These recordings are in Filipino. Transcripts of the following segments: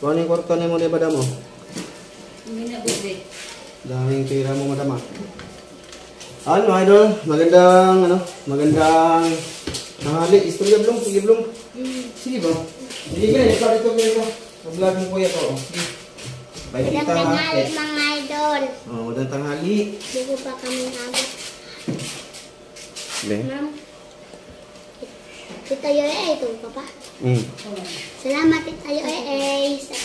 Kung ano yung kwarta na mo, di ba mo? Hindi na bubig. Daming pera mo, madama. Ano, idol? Magandang tanghali. Istorya, Blong. Sige, Blong. Sige ba? Sige, ganyan. Ikaw dito, ganyan. Mag-vlog mo kuya to. Bye, kita. Magandang tanghali, mga idol. Oh, magandang tanghali. Hindi ko pa kami nabot. Be? Ma'am, Tita Yoy, ito papa. Hmm. Salamat, Tita Yoy, sa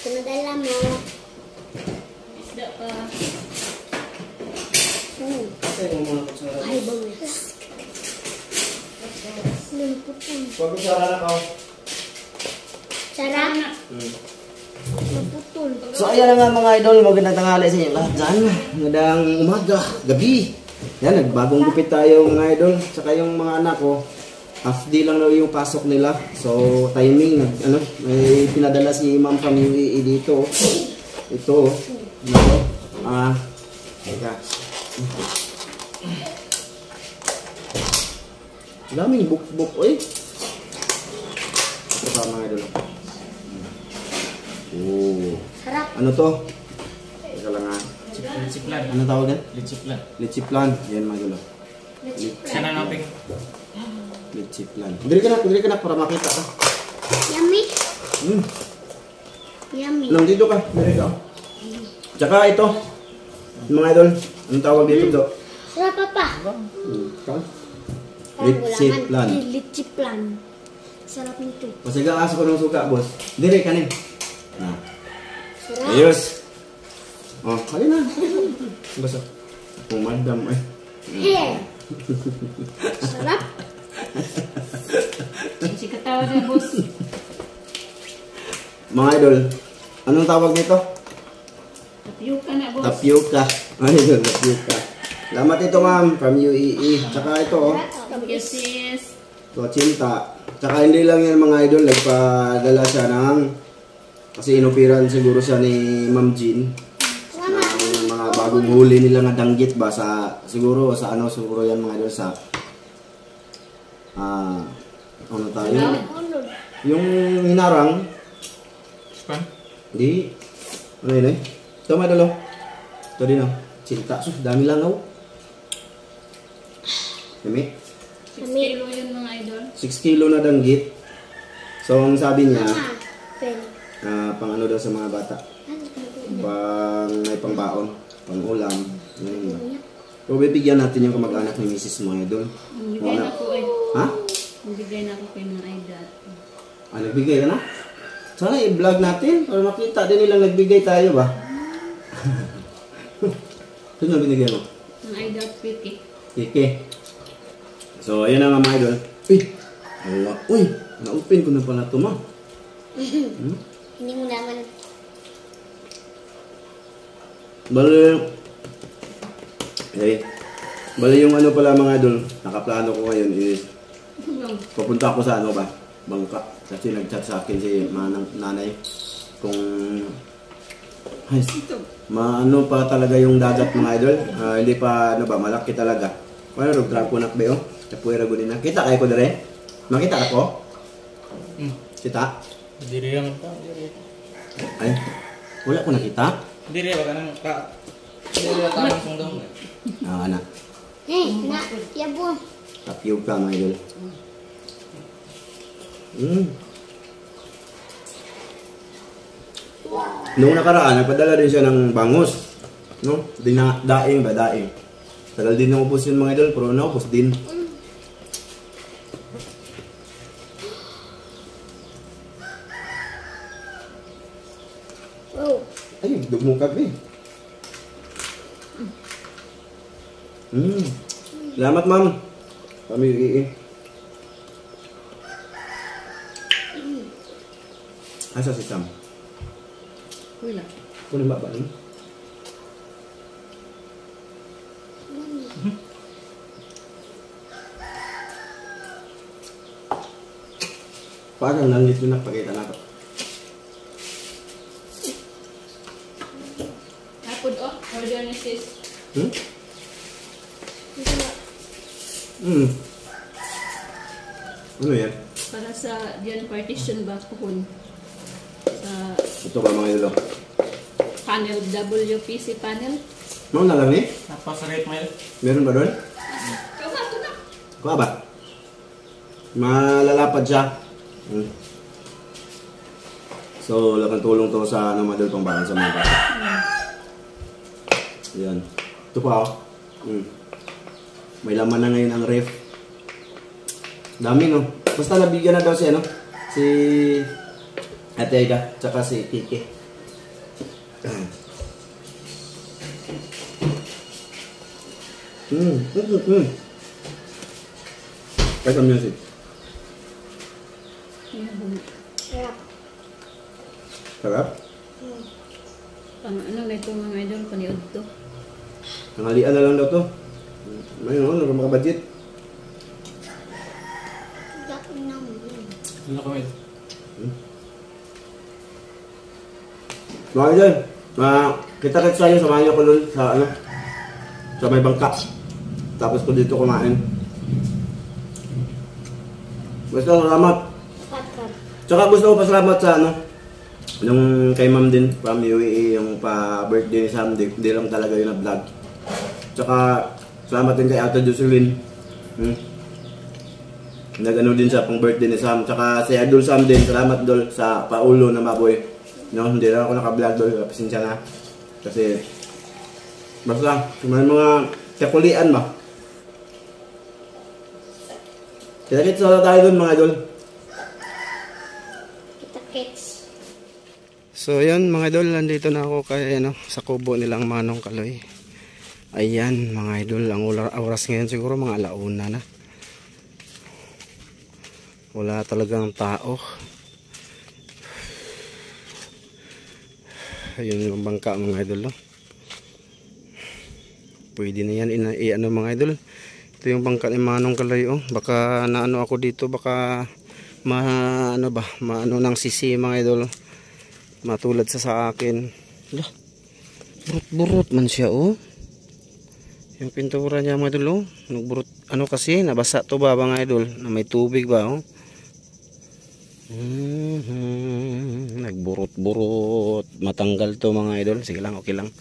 pinadala mo. Isda pa. Kasi mo muna po sa Ay, bawis. Lumputan. Pagod sa anak ako. Sarap. Hmm. Lumputan. So ayan na nga mga idol, magandang tanghali sa inyo lahat dyan. Magandang umaga, gabi. Yan, nagbagong gupit tayo mga idol. Saka yung mga anak ko, half day lang daw yung pasok nila. So timing, may pinadala si Ma'am from UAE dito. Ito, dito. Teka. Daming buk-buk, oy. Ito pa mga idol. Oh. Sarap. Ano to? Teka lang ha. Litsiplan. Ano tawag yan? Litsiplan. Lechiplan. Yan mga gulo. Sana naping. Lechiplan. Dili ka na para makita ka. Yummy. Hmm. Yummy. Nandito ka. Dili ka. Tsaka ito. Mga idol. Anong tawag dito to? Sarap, papa. Lechiplan. Lechiplan. Sarap nito. Pasiga aso ko ng suka, boss. Dili ka nin. Sarap. Ayos. Oh, halin na. Basta. Kung madam eh. Hey. Sarap. Si katawa na boss. Mga idol. Anong tawag dito? Tapioca na boss. Tapioca. Idol, tapioca. Salamat ito ma'am from UAE. Tsaka ito oh. Yes, sis. Kotsinta. Tsaka hindi lang yan mga idol, nagpadala siya ng kasi inupiran siguro siya ni Ma'am Jean ng mga bagong huli nila nga danggit ba sa siguro yan mga idol sa ano tayo? Yung hinarang Span? di ano yun eh? Ito mga idol oh. Ito din oh. Cinta. Sus, dami lang oh. Dami? 6 kilo yun mga idol. 6 kilo na danggit. So, ang sabi niya, Pen. pang ano daw sa mga bata. May pangbaon, pang ulam. So, bibigyan natin yung kamag-anak ni Mrs. mo idol. Bigay na ko eh. Ha? Bigay na ko kay mga idol. Nagbigay ka na? Sana i-vlog natin para makita din nilang nagbigay tayo ba? Sino binigay mo? Mga idol quick eh. Kike. So, ayan na nga mga idol. Uy! Allah. Uy! Na-open ko na pala ito, ma. Hindi mo naman. Bale yung ano pala mga idol, nakaplano ko ngayon is papunta ako sa ano ba? Bangka. Kasi nag-chat sa akin si manang nanay kung maano pa talaga yung dagat mga idol. Hindi pa ano ba, malaki talaga. Ano drag ko nak beo? Capoeira ko din na. Kita kayo ko dire? Makita ako? Kita? Diri lang pa. Ay, wala ko nakita. Diri ba kanang ka? Diri lang tamang sung daw. Anak. Hey, na, yabo. Tapioca mga idol. Noong nakaraan, nagpadala din siya ng bangus. No? Daing ba? Daing. Tagal din ng upos yun mga idol, pero naupos din. Oh. Ay, dumukag eh. Salamat ma'am. Kami asa si Sam? Wala. Kunin ba ba rin? Parang langit yun nakapagkita na ito. Napod oh. Order na sis. Ano yan? Para sa diyan partition ba kuhon. Sa Gusto ba mga idol? Panel, WPC panel. Ano na lang eh? Tapos rate mo yun. Meron ba doon? Ito na. Kuha ba? Malalapad siya. So, laking tulong to sa ano mga idol pang bahan sa mga bata. Yan. Ito pa oh. May laman na ngayon ang ref. Dami no. Basta nabigyan na daw si ano, si Ate Aida, tsaka si Kiki. Kahit ang music. Sarap. Sarap? Pang ano na ito mga idol, paniod to. Nangalian na lang daw to. Mayroon, ano makabudget. Yak naman. Ano kami? Mga idol, kita-kits tayo, samahan niyo ko dun sa ano, sa may bangka. Tapos ko dito kumain. Basta salamat. Patron. Tsaka gusto ko pasalamat sa ano, yung kay ma'am din from UAE, yung pa-birthday ni Sam, di lang talaga yun na vlog. Tsaka salamat din kay Ate Jocelyn. Nag-ano din siya pang birthday ni Sam. Tsaka si Idol Sam din, salamat Dol sa paulo na maboy. No, hindi lang ako naka-vlog Dol, pasensya na. Kasi basta may mga kakulian ba. Kita-kits na tayo dun mga Idol. Kita-kits. So yun mga idol, nandito na ako kay ano, sa kubo nilang Manong Kaloy. Ayan mga idol, ang oras ngayon siguro mga alauna na. Wala talagang tao. Ayun yung bangka mga idol. No? Pwede na yan i-ano mga idol. Ito yung bangka ni Manong Kaloy. Oh. Baka naano ako dito, baka maano ng sisi mga idol. Matulad sa akin. Burot-burot man siya oh. Yung pintura niya mga idol oh. Nagburot, ano kasi, nabasa to ba mga idol? Na may tubig ba oh. Nagburot-burot. Matanggal to mga idol. Sige lang, okay lang.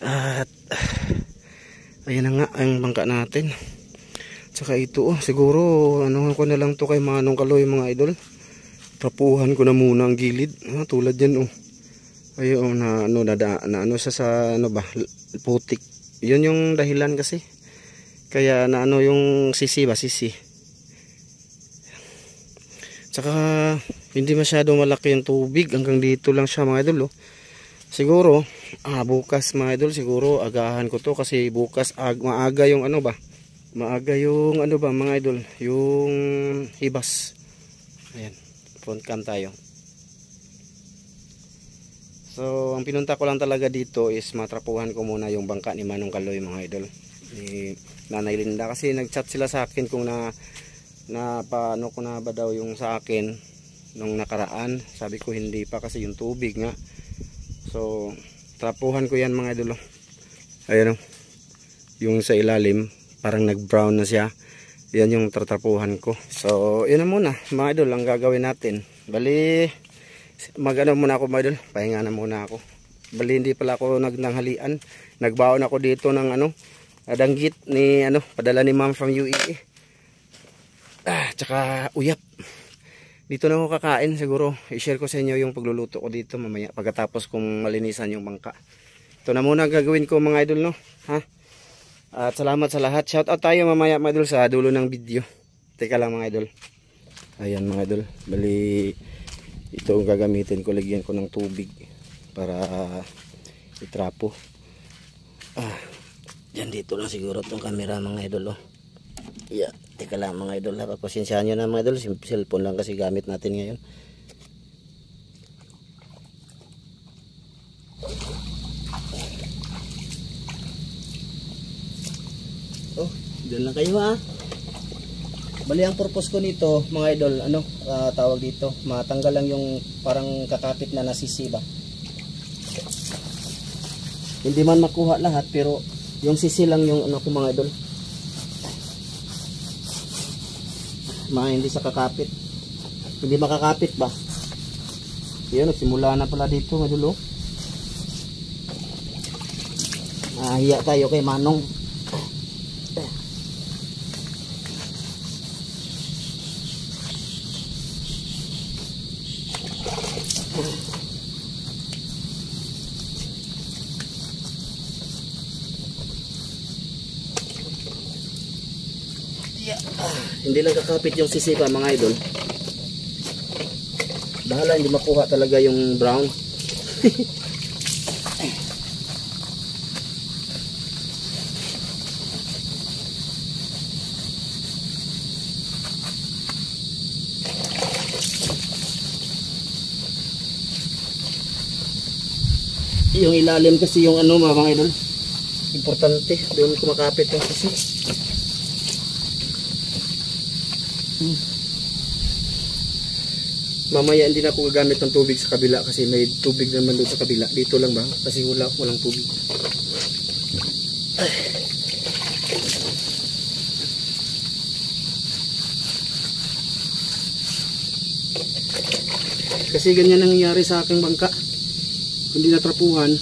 At ayan na nga ang bangka natin. Tsaka ito oh. Siguro ano ko na lang to kay Manong Kaloy mga idol. Tapuhan ko na muna ang gilid. Tulad yan oh. Ayun na ano siya sa ano ba, putik. Yun yung dahilan kasi. Kaya na ano yung sisi. Tsaka hindi masyado malaki yung tubig, hanggang dito lang siya mga idol oh. Siguro bukas mga idol, siguro agahan ko to kasi bukas maaga yung ano ba? Maaga yung ano ba mga idol, yung hibas. Ayan. Front cam tayo. So ang pinunta ko lang talaga dito is matrapuhan ko muna yung bangka ni Manong Kaloy mga idol, ni Nanay Linda, kasi nagchat sila sa akin kung paano ko na ba daw yung sa akin nung nakaraan. Sabi ko hindi pa kasi yung tubig nga. So trapuhan ko yan mga idol. Ayan o, yung sa ilalim parang nag brown na siya. Yan yung tatrapuhan ko. So yun na muna mga idol ang gagawin natin. Bali magano muna ako mga idol, pahinga na muna ako. Bali hindi pala ako nagnanghalian. Nagbaon ako dito ng ano, danggit ni ano, padala ni ma'am from UAE. Tsaka uyap. Dito na ako kakain. Siguro i-share ko sa inyo yung pagluluto ko dito mamaya pagkatapos kong malinisan yung bangka. Ito na muna gagawin ko mga idol no. Ha? At salamat sa lahat. Shout out tayo mamaya mga idol sa dulo ng video. Teka lang mga idol. Ayan mga idol. Bali ito ang gagamitin ko. Lagyan ko ng tubig para itrapo. Yan dito lang siguro itong camera mga idol. Oh. Yeah. Teka lang mga idol. Pagpasensyahan nyo na mga idol. Cellphone lang kasi gamit natin ngayon. Oh, dyan lang kayo ha. Bali ang purpose ko nito mga idol, ano tawag dito, matanggal lang yung parang kakapit na nasisi ba. Hindi man makuha lahat pero yung sisi lang yung ano ko mga idol. Hindi sa kakapit. Hindi makakapit ba? Yan, nagsimula na pala dito mga idol. Hiya tayo kay Manong. Hindi lang kakapit yung sisipa mga idol. Bahala hindi makuha talaga yung brown. Yung ilalim kasi yung ano mga idol, importante doon kumakapit yung sisi. Mamaya hindi na ako gagamit ng tubig sa kabila kasi may tubig naman doon sa kabila. Dito lang ba? Kasi walang tubig. Kasi ganyan ang nangyayari sa aking bangka. Hindi natrapuhan.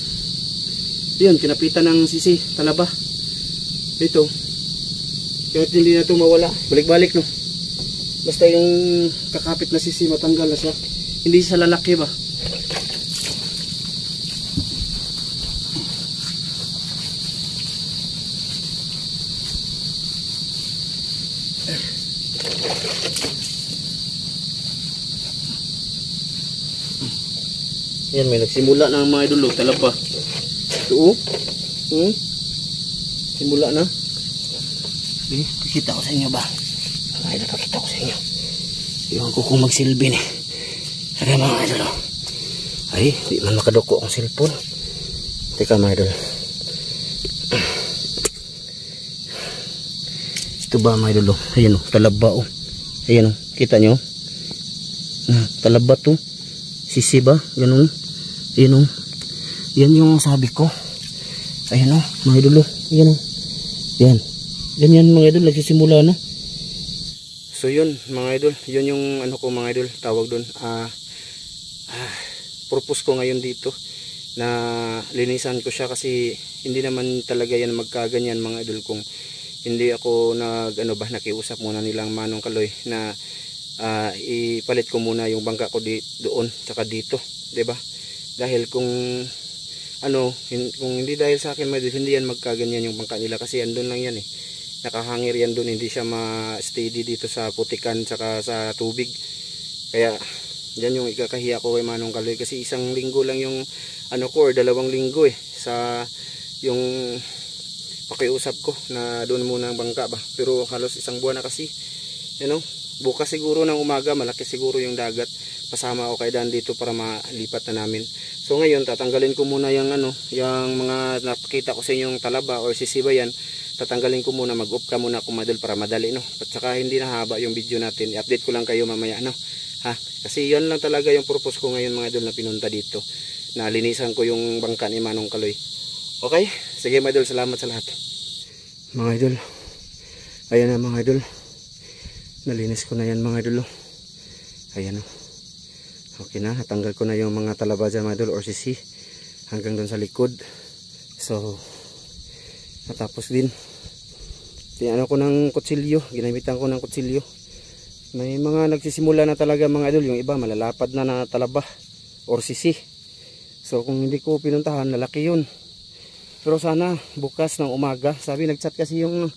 Yun, kinapitan ng sisi, talaba. Dito. Kahit hindi na ito mawala. Balik-balik, no? Basta yung kakapit na sisi, matanggal na siya. Hindi siya lalaki ba? Yan, may nagsimula na ang mga idol, talaba. Ito, simula na. Pakita ko sa inyo ba? Mga idol, pakita ko sa inyo. Iwan ko kung magsilbi ni. Kaya mga idol, ay, di man makaduko ang cellphone. Teka mga idol. Ito ba mga idol? Ayan o, talaba o. Ayan o, kita nyo? Talaba to. Sisi ba? Ganun. Ayan o. Yan yung sabi ko. Ayan o, mga idol o. Ayan o. Yan. Ganyan mga idol, nagsisimula na. So yun mga idol, yun yung ano ko mga idol, tawag doon. Purpose ko ngayon dito na linisan ko siya kasi hindi naman talaga yan magkaganyan mga idol kung hindi ako nakiusap muna nilang Manong Kaloy na ipalit ko muna yung bangka ko doon tsaka dito, 'di ba? Dahil kung kung hindi dahil sa akin mga idol, hindi yan magkaganyan yung bangka nila kasi andun lang yan eh. Nakahangir yan doon, hindi siya ma-steady dito sa putikan tsaka sa tubig. Kaya yan yung ikakahiya ko kay Manong Kaloy kasi isang linggo lang yung or 2 linggo sa yung pakiusap ko na doon muna ang bangka ba. Pero halos 1 buwan na kasi. Bukas siguro ng umaga malaki siguro yung dagat. Pasama ako kay Dan dito para malipat na namin. So ngayon tatanggalin ko muna yung yung mga nakita ko sa inyong talaba or sisibayan. Tatanggalin ko muna, mag-off ka muna ako madol para madali At saka hindi na haba yung video natin. I-update ko lang kayo mamaya Kasi yan lang talaga yung purpose ko ngayon mga idol na pinunta dito. Na linisan ko yung bangka ni Manong Kaloy. Okay? Sige mga idol, salamat sa lahat. Mga idol. Ayan na mga idol. Nalinis ko na yan mga idol. Ayan o. Okay na, natanggal ko na yung mga talaba dyan mga idol or sisi. Hanggang doon sa likod. So natapos din. Tinano ko ng kutsilyo, ginamitan ko ng kutsilyo. May mga nagsisimula na talaga mga idol, yung iba malalapad na talaba or sisi. So kung hindi ko pinuntahan, lalaki yun. Pero sana bukas ng umaga, sabi nagchat kasi yung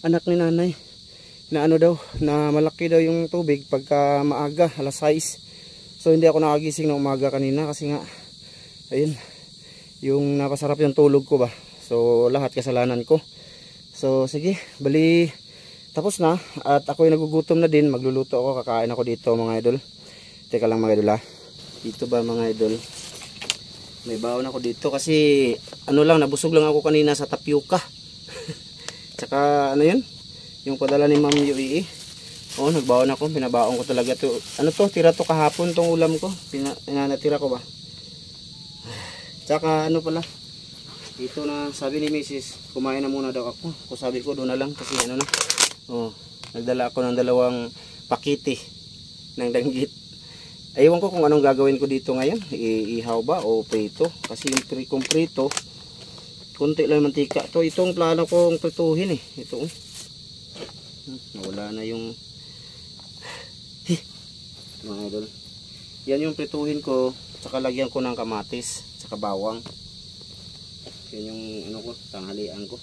anak ni nanay na na malaki daw yung tubig pagka maaga, alas 6. So hindi ako nakagising ng umaga kanina kasi nga ayun, yung napasarap yung tulog ko ba. So lahat kasalanan ko. So sige, bali tapos na at ako'y nagugutom na din, magluluto ako, kakain ako dito mga idol. Teka lang mga idol Dito ba mga idol? May baon ako dito kasi nabusog lang ako kanina sa tapioca. Tsaka yun? Yung padala ni Ma'am UAE. Nagbaon ako, pinabaon ko talaga to. Tira to kahapon tong ulam ko. Pinanatira ko ba? Tsaka pala? Dito na sabi ni Mrs. kumain na muna daw ako. Kung sabi ko doon na lang kasi nagdala ako ng 2 pakiti ng danggit. Ewan ko kung anong gagawin ko dito ngayon. Iihaw ba o prito? Kasi kung prito, kunti lang mantika. Itong plano kong prituhin eh. Ito. Nawala na yung mga idol. Yan yung prituhin ko. Saka lagyan ko ng kamatis. Saka bawang. Yan yung ano ko, tanghalian ko.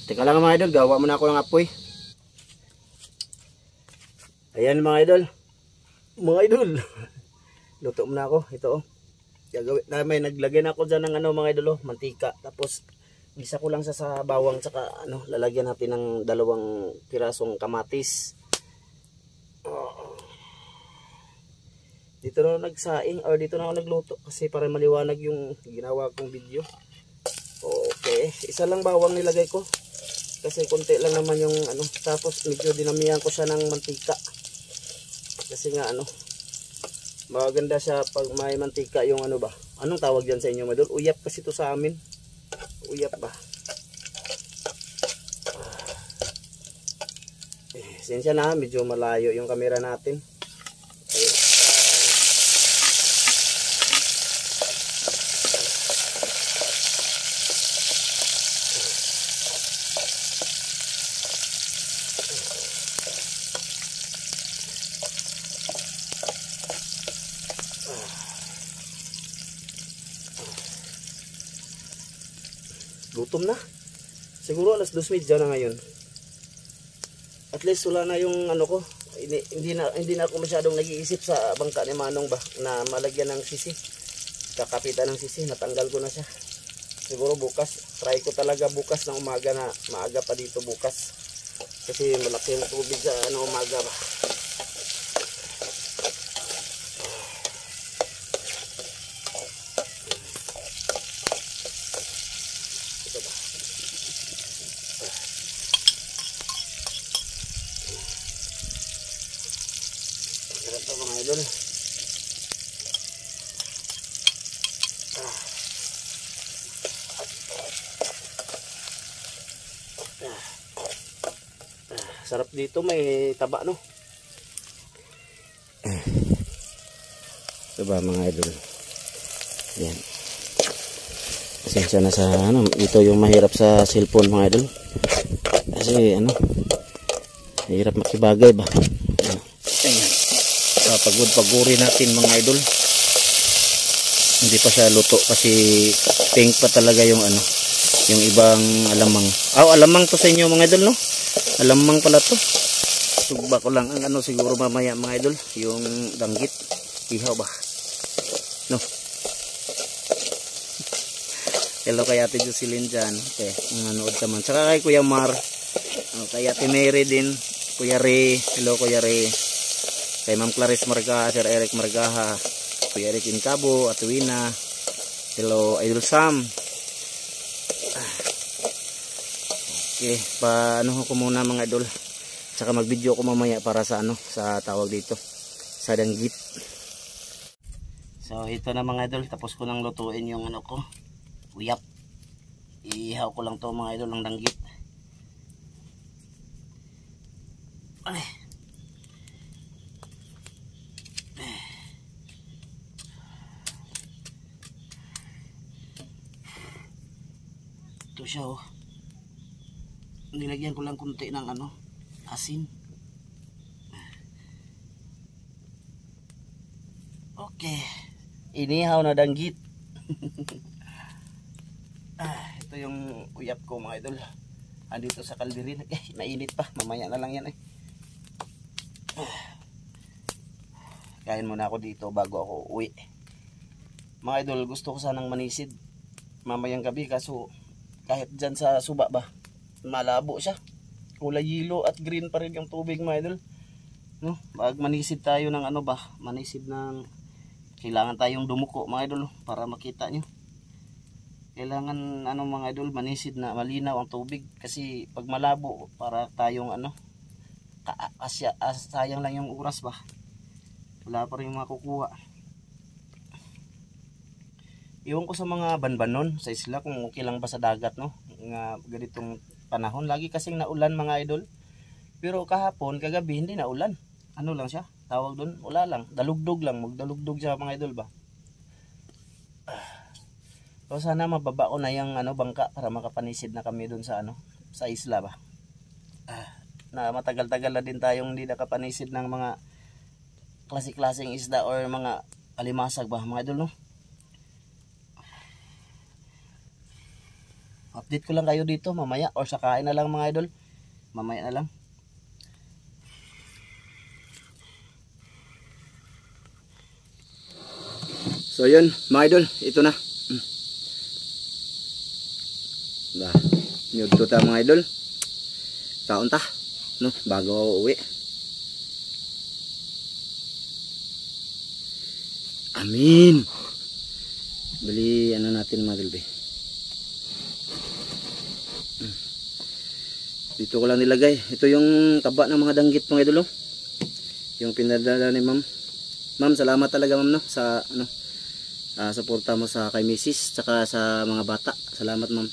Teka lang mga idol, gawa muna ako ng apoy. Ayan mga idol. Mga idol. Luto muna ako. Ito oh. Gagawin namin, naglagay na ako dyan ng ano mga idol oh, mantika. Tapos gisa ko lang sa bawang, saka ano, lalagyan natin ng 2 pirasong kamatis. Dito na ako nagsaing or dito na ako nagluto kasi para maliwanag yung ginawa kong video. Okay, isa lang bawang nilagay ko kasi konti lang naman yung ano. Tapos medyo dinamihan ko siya ng mantika kasi nga ano, maganda siya pag may mantika yung ano ba. Anong tawag dyan sa inyo madol? Uyap kasi ito sa amin. Uyap ba? Sensya na, medyo malayo yung camera natin. Gutom na. Siguro alas 2:30 na ngayon. At least wala na yung ano ko. Hindi na ako masyadong nag-iisip sa bangka ni Manong ba na malagyan ng sisi. Kakapitan ng sisi, natanggal ko na siya. Siguro bukas, try ko talaga bukas ng umaga na maaga pa dito bukas. Kasi malaki yung tubig sa ano umaga ba. Mga idol. Sarap dito, may taba no. Diba mga idol? Yan. Pasensya na sa ano, ito yung mahirap sa cellphone mga idol. Kasi ano, mahirap makibagay ba. Ayan. Paguri natin mga idol. Hindi pa siya luto kasi pink pa talaga yung ano, yung ibang alamang. Alamang to sa inyo mga idol no? Alamang pala to. Sugba ko lang ang ano siguro mamaya mga idol, yung danggit. Ihaw ba? No. Hello kay Ate Jocelyn dyan. Okay, nanood ka man. Saka kay Kuya Mar. Kay Ate Mary din. Kuya Ray. Hello Kuya Ray. Kay Ma'am Clarice Margaha, Sir Eric Margaha, Kuya Eric Incabo, Ate Wina. Hello Idol Sam. Okay, paano ko muna mga idol. Saka mag-video ko mamaya para sa ano, sa tawag dito, sa danggit. So ito na mga idol, tapos ko nang lutuin yung ano ko, uyap. Ihaw ko lang to mga idol ng danggit. Ay. Ito siya oh. Nilagyan ko lang kunti ng ano, asin. Okay. Inihaw na danggit. Ito yung uyap ko mga idol. Andito sa kalderin. Mainit pa. Mamaya na lang yan eh. Kain muna ako dito bago ako uwi. Mga idol, gusto ko sanang manisid mamayang gabi kaso kahit dyan sa suba ba, malabo siya. Kulay yellow at green pa rin yung tubig mga idol. No? Pag manisid tayo ng ano ba, manisid ng, kailangan tayong dumuko mga idol para makita nyo. Kailangan ano mga idol, manisid na malinaw ang tubig. Kasi pag malabo, para tayong ano, sayang lang yung oras ba. Wala pa rin makukuha. Iwan ko sa mga banbanon sa isla kung okay lang ba sa dagat no. Nga ganitong panahon. Lagi kasing naulan mga idol. Pero kahapon, kagabi hindi naulan. Ano lang siya? tawag doon, wala lang, dalugdog lang, magdalugdog siya mga idol ba. So sana mababa ko na yung bangka para makapanisid na kami doon sa sa isla ba. Na matagal-tagal na din tayong hindi nakapanisid ng mga klase-klaseng isda or mga alimasag ba mga idol no. Update ko lang kayo dito mamaya or sa kain na lang mga idol. Mamaya na lang. So yun mga idol, ito na. Bah, nyudto ta mga idol. Taon ta, no, bago ako uwi. Amin. Bali natin mga idol be. Dito ko lang nilagay. Ito yung taba ng mga danggit mga idol, oh. Yung pinadala ni ma'am. Ma'am, salamat talaga ma'am no sa suporta mo sa kay Mrs. Tsaka sa mga bata. Salamat ma'am.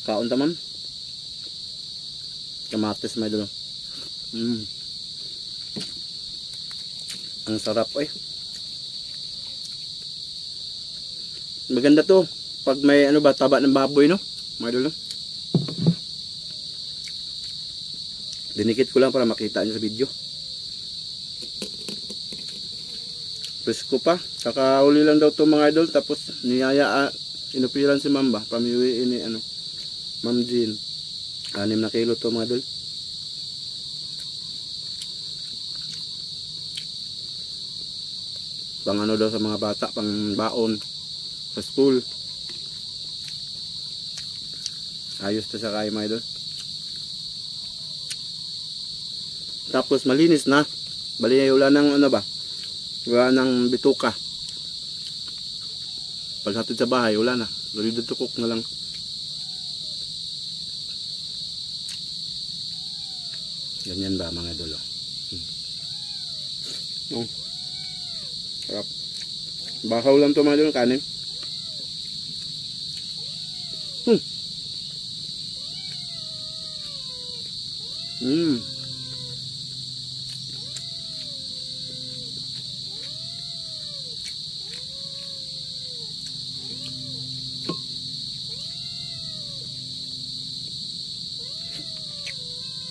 Kaon ta ma'am. Kamatis may dulo. Ang sarap eh. Maganda to pag may taba ng baboy no. May dulo. Dinikit ko lang para makita niyo sa video. Presko pa. Kakauli lang daw to mga idol. Tapos inupilan si ma'am ba. Pamiwi ini Ma'am Jean. 6 na kilo to mga idol. Pang daw sa mga bata. Pang baon. Sa school. Ayos to sa kaya mga idol. Tapos malinis na. Bali wala nang wala nang bituka. Paghatid sa bahay wala na. Dali tukok na lang. Ganyan ba mga idol? Sarap. Bahaw lang to mga idol, kanin.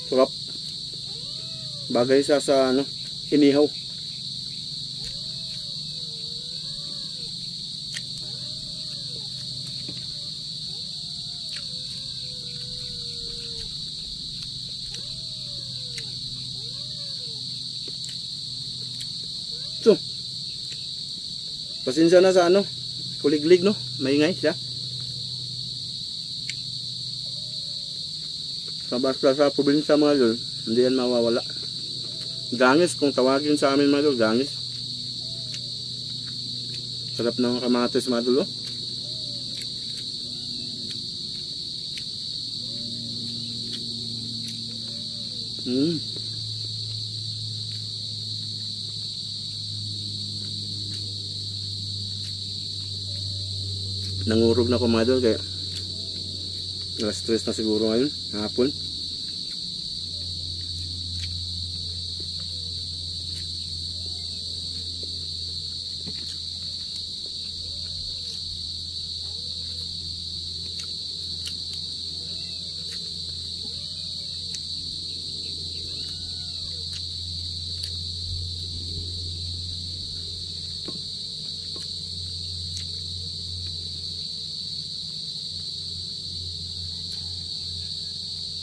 Sarap. Bagay sa inihaw. So, pasensya na sa kuliglig no, maingay siya. Basta sa probinsya mga idol, hindi yan mawawala. Gangis, kung tawagin sa amin mga idol, gangis. Sarap ng kamatis mga idol, oh. Nangurog na ako mga idol, kaya alas 3 na siguro ngayon, hapon.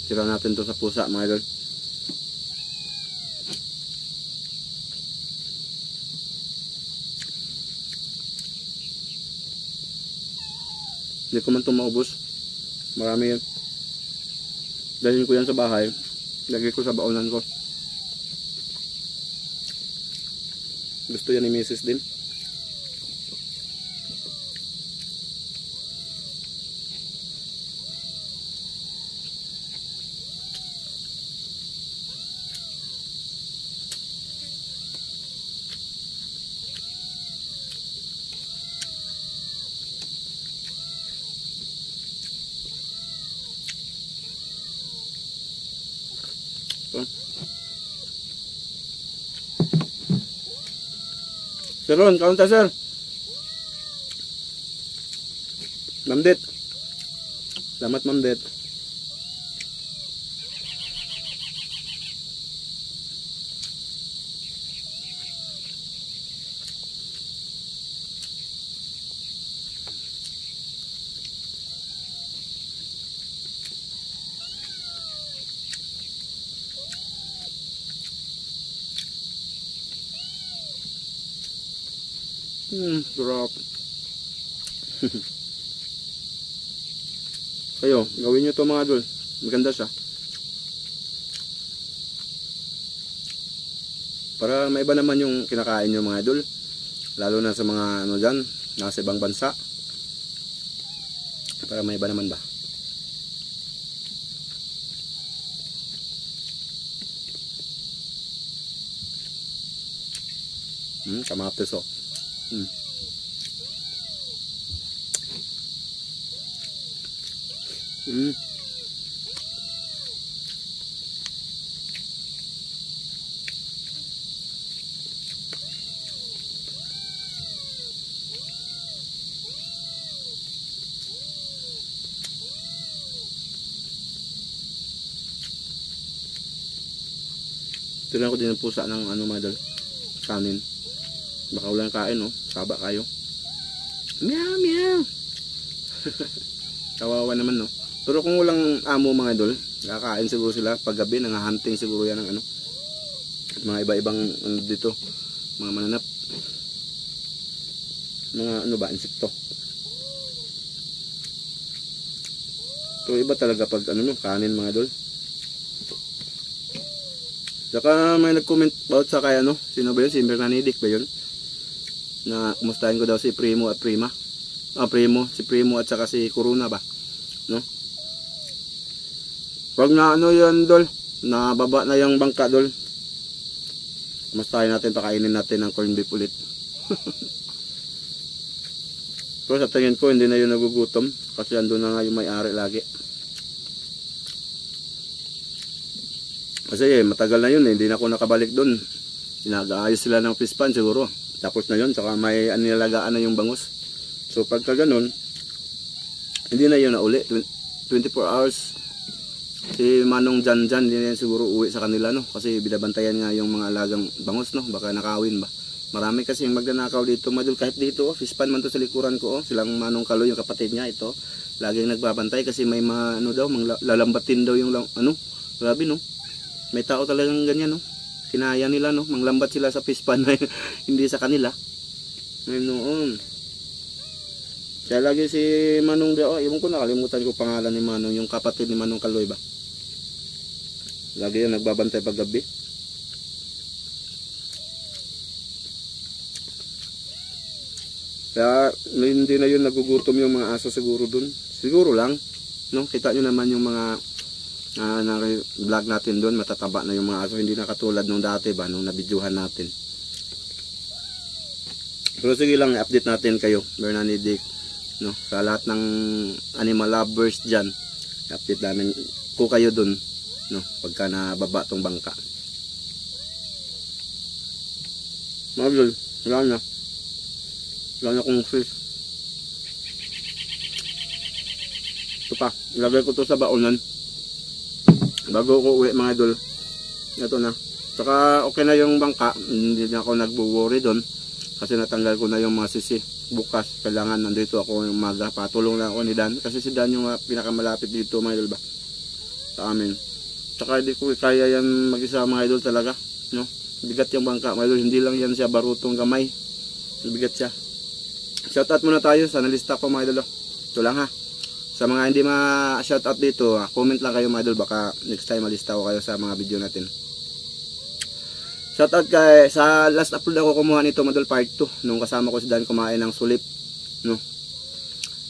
Tira natin to sa pusa mga idol. Hindi ko man ito maubos. Marami yan. Dalhin ko yan sa bahay. Lagay ko sa baonan ko. Gusto yan ni Mrs. din. Sir Ron, kaunta sir. Ma'am Det. Salamat Ma'am Det. Sarap. Kayo, gawin nyo to mga idol. Maganda siya. Para maiba naman yung kinakain nyo mga idol. Lalo na sa mga ano dyan, nasa ibang bansa. Para maiba naman ba. Kamatis oh. Tignan ko din ang pusa ng ano mga idol. Kanin. Baka ulang kain oh. Saba kayo. Meow meow. Kawawa naman no. Pero kung walang amo mga idol, kakain siguro sila pag gabi, nangahunting siguro yan ng ano. Mga iba-ibang ano dito, mga mananap. Mga ano ba, insekto. Pero iba talaga pag ano no, kanin mga idol. Saka may nag-comment about sa kaya no, sino ba yun? Si Bernanidic ba yun? Na kumustahin ko daw si Primo at Prima. Si Primo at saka si Corona ba? No? Pag na ano yan dol, nababa na yung bangka dol. Kumustahin natin, pakainin natin ng corn beef ulit. Pero sa tingin ko hindi na yun nagugutom kasi andun na nga yung may-ari lagi. Kasi matagal na yun hindi na ako nakabalik doon. Nag-aayos sila ng fish pan siguro. Tapos na yun, saka may anilagaan na yung bangus. So pagka ganun, hindi na yun na uli. 24 hours. Si Manong Jan, hindi na yan siguro uwi sa kanila no. Kasi binabantayan nga yung mga alagang bangus no. Baka nakawin ba. Marami kasi yung magnanakaw dito madul. Kahit dito, fish pan man to sa likuran ko. Silang Manong Kaloy, yung kapatid niya ito. Laging nagbabantay kasi may lalambatin daw yung ano. Grabe no. May tao talagang ganyan no. Kinaya nila no, manglambat sila sa fish pan hindi sa kanila. Ngayon noon. Kaya lagi si Manong Deo, ewan ko nakalimutan ko pangalan ni Manong, yung kapatid ni Manong Kaloy ba. Lagi yan nagbabantay pag gabi. Kaya hindi na yun nagugutom yung mga aso siguro dun. Siguro lang, no? Kita nyo naman yung mga vlog natin doon, matataba na yung mga aso, hindi na katulad nung dati ba, nung nabidyuhan natin. Pero sige lang, update natin kayo, Bernanidic, no, sa lahat ng animal lovers dyan, update namin ko kayo doon, no, pagka nababa tong bangka. Mga wala na kong fish. Ito pa, ilagay ko to sa baonan bago ko uwi mga idol. Ito na. Saka okay na yung bangka. Hindi na ako nagbo-worry doon. Kasi natanggal ko na yung mga sisi. Bukas kailangan nandito ako yung umaga. Patulong lang ako ni Dan. Kasi si Dan yung pinakamalapit dito mga idol ba. Sa amin. Saka hindi ko kaya yan mag-isa mga idol talaga. No? Bigat yung bangka mga idol. Hindi lang yan siya barutong kamay. Bigat siya. Shoutout muna tayo sa nalista ko mga idol. Ito lang ha. Sa mga hindi ma-shoutout dito, comment lang kayo mga idol, baka next time malista ko kayo sa mga video natin. Shoutout kay, sa last upload ako kumuha nito mga idol, part 2, nung kasama ko si Dan kumain ng sulip. No?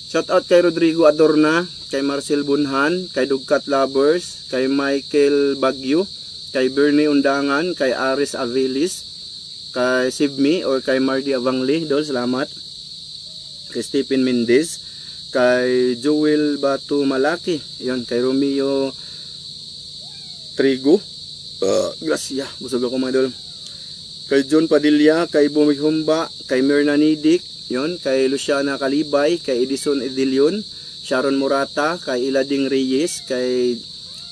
Shoutout kay Rodrigo Adorna, kay Marcel Bunhan, kay Dugkat Lovers, kay Michael Bagyo, kay Bernie Undangan, kay Aris Avilis, kay Sibmi or kay Mardi Avangli, dol, salamat. Kay Stephen Mendez, kay Joel Batu Malaki, yan, kay Romeo Trigo, Gracia, busog ako mga idol. Kay John Padilla, kay Bumihumba, kay Myrna Nidik, yun, kay Luciana Calibay, kay Edison Edilion, Sharon Murata, kay Ilading Reyes, kay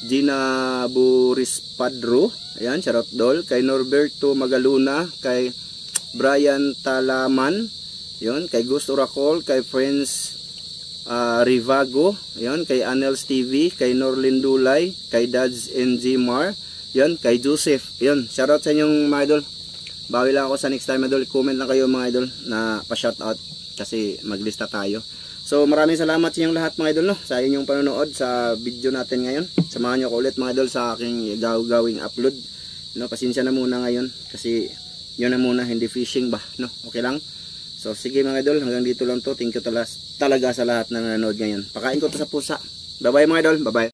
Gina Burispadro, ayan, shoutout dol, kay Norberto Magaluna, kay Brian Talaman, yun, kay Ghost Oracle, kay Friends Rivago, yun, kay Anels TV, kay Norlin Dulay, kay Dads NG Mar, yun, kay Joseph, yun, shoutout sa inyong mga idol. Bawi lang ako sa next time idol, comment lang kayo mga idol na pa-shoutout kasi maglista tayo. So maraming salamat sa inyong lahat mga idol, no, sa inyong panonood sa video natin ngayon. Samahan nyo ko ulit mga idol sa aking gawing upload, no. Pasensya na muna ngayon kasi yun na muna, hindi fishing ba, no, okay lang. So sige mga idol, hanggang dito lang to. Thank you talaga sa lahat na nanonood ngayon. Pakain ko to sa pusa. Bye bye mga idol, bye bye.